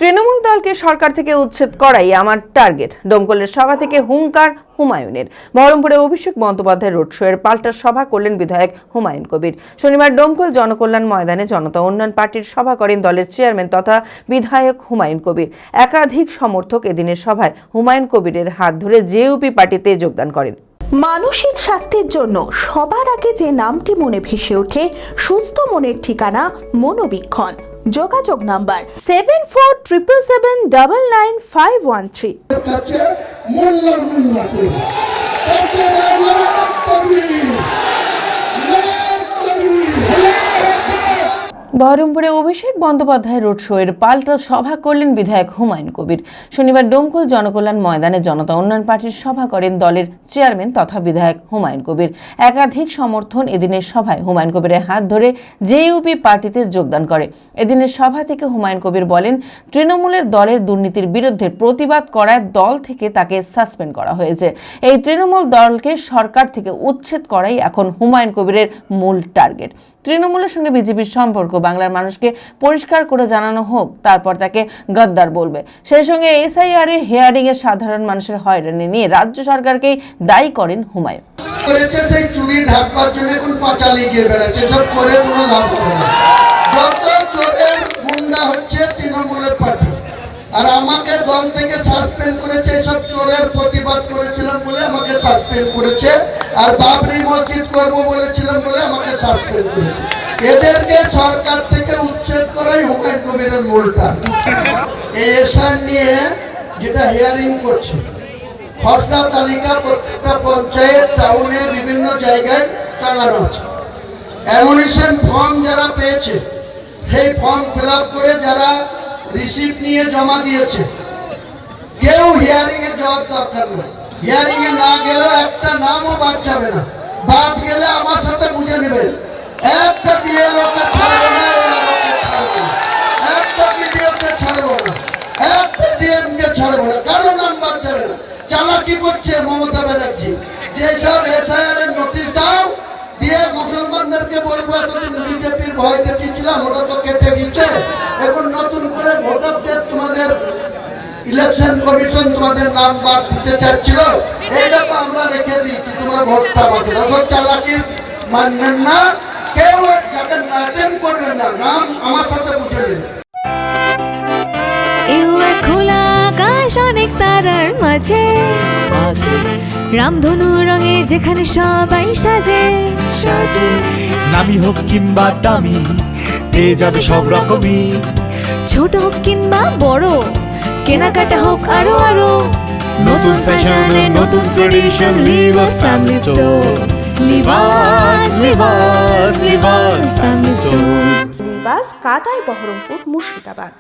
তৃণমূল দলকে সরকার থেকে উচ্ছেদ করাই আমার টার্গেট। ডোমকলের সভা থেকে হুঙ্কার হুমায়ুনের। বহরমপুরে অভিষেক বন্দ্যোপাধ্যায় রোড শো এর পাল্টা সভা করলেন বিধায়ক হুমায়ুন কবির। শনিবার ডোমকল জনকল্যাণ ময়দানে জনতা উন্নয়ন পার্টির সভা করেন দলের চেয়ারম্যান তথা বিধায়ক হুমায়ুন কবির। একাধিক সমর্থক এদিনের সভায় হুমায়ুন কবিরের হাত ধরে জেইউপি পার্টিতে যোগদান করেন। মানসিক স্বাস্থ্যের জন্য সবার আগে যে নামটি মনে ভেসে ওঠে, সুস্থ মনের ঠিকানা মনোবীক্ষণ। যোগাযোগ নাম্বার 7477799513। বহরমপুরে অভিষেক বন্দ্যোপাধ্যায় রোড শো এর পাল্টা সভা করলেন বিধায়ক হুমায়ুন কবির। শনিবার ডোমকল জনকল্যাণ ময়দানে জনতা উন্নয়ন পার্টির সভা করেন দলের চেয়ারম্যান তথা বিধায়ক হুমায়ুন কবির। একাধিক সমর্থন এদিনের সভায় হুমায়ুন কবিরের হাত ধরে জেইউপি পার্টিতে যোগদান করে। এদিনের সভা থেকে হুমায়ুন কবির বলেন, তৃণমূলের দলের দুর্নীতির বিরুদ্ধে প্রতিবাদ করায় দল থেকে তাকে সাসপেন্ড করা হয়েছে। এই তৃণমূল দলকে সরকার থেকে উচ্ছেদ করাই এখন হুমায়ুন কবিরের মূল টার্গেট। তৃণমূলের সঙ্গে বিজেপির সম্পর্ক বাংলার মানুষকে পরিষ্কার করে জানানো হোক, তারপর তাকে গদ্দার বলবে। সেই সঙ্গে এসআইআর এ হিয়ারিং এ সাধারণ মানুষের হয়রানি নিয়ে রাজ্য সরকারকেই দায়ী করেন হুমায়ুন। করেছে সেই চুরি ঢাকবার জন্য এখন পাঁচালি গিয়ে বেড়াচ্ছে, সব করে কোনো লাভ হবে না। যত চোরের গুন্ডা হচ্ছে তৃণমূলের পার্টি, আর আমাকে দল থেকে সাসপেন্ড করেছে। সব চোরের প্রতিবাদ করেছিলাম বলে আমাকে সাসপেন্ড করেছে, আর বাবরি মসজিদ করব বলেছিলাম বলে আমাকে সাসপেন্ড করেছে। এদেরকে সরকার থেকে উচ্ছেদ করাই হুমায়ুন কবিরের মূল টার্গেট। এই এসআর নিয়ে যেটা হিয়ারিং করছে, খসড়া তালিকা প্রত্যেকটা পঞ্চায়েত টাউনে বিভিন্ন জায়গায় টাঙানো আছে। অ্যামনিশন ফর্ম যারা পেয়েছে সেই ফর্ম ফিল আপ করে যারা রিসিপ্ট নিয়ে জমা দিয়েছে, কেউ হিয়ারিং এ যাওয়ার দরকার নেই। হিয়ারিং এ না গেলেও একটা নামও বাদ যাবে না। বাদ গেলে আমার সাথে বুঝে নেবেন, একটা বিএলওকে ছাড়বো না, একটা বিডিওকে ছাড়বো না, একটা ডিএমকে ছাড়বো না, কারো নাম বাদ যাবে না। চালাকি করছে মমতা ব্যানার্জি। যেসব এসআইআর এর নোটিশ দাও দিয়ে মুসলমানদেরকে বলবো এতদিন বিজেপির ভয় দেখিয়েছিলাম, ওটা তো কেটে গেছে। এখন নতুন করে ভোটারদের তোমাদের ইলেকশন কমিশন তোমাদের নাম বাদ দিতে চাচ্ছিল, এইটা তো আমরা রেখে দিয়েছি, তোমরা ভোটটা আমাকে দাও। সব চালাকি মানবেন না, কেউ যাকে অ্যাটেন্ড করবেন না, নাম আমার সাথে বুঝে নেবেন। খোলা আকাশ অনেক তারার মাঝে, রামধনু রঙে যেখানে সবাই সাজে সাজে। নামি হোক কিংবা দামি পেয়ে যাবে সব রকমই, ছোট হোক কিংবা বড়, কেনাকাটা হোক আরো আরো। নতুন ফ্যাশনে নতুন tradition, Libas family store. Libas Libas Libas family store. Libas কাতাই, বহরমপুর, মুর্শিদাবাদ।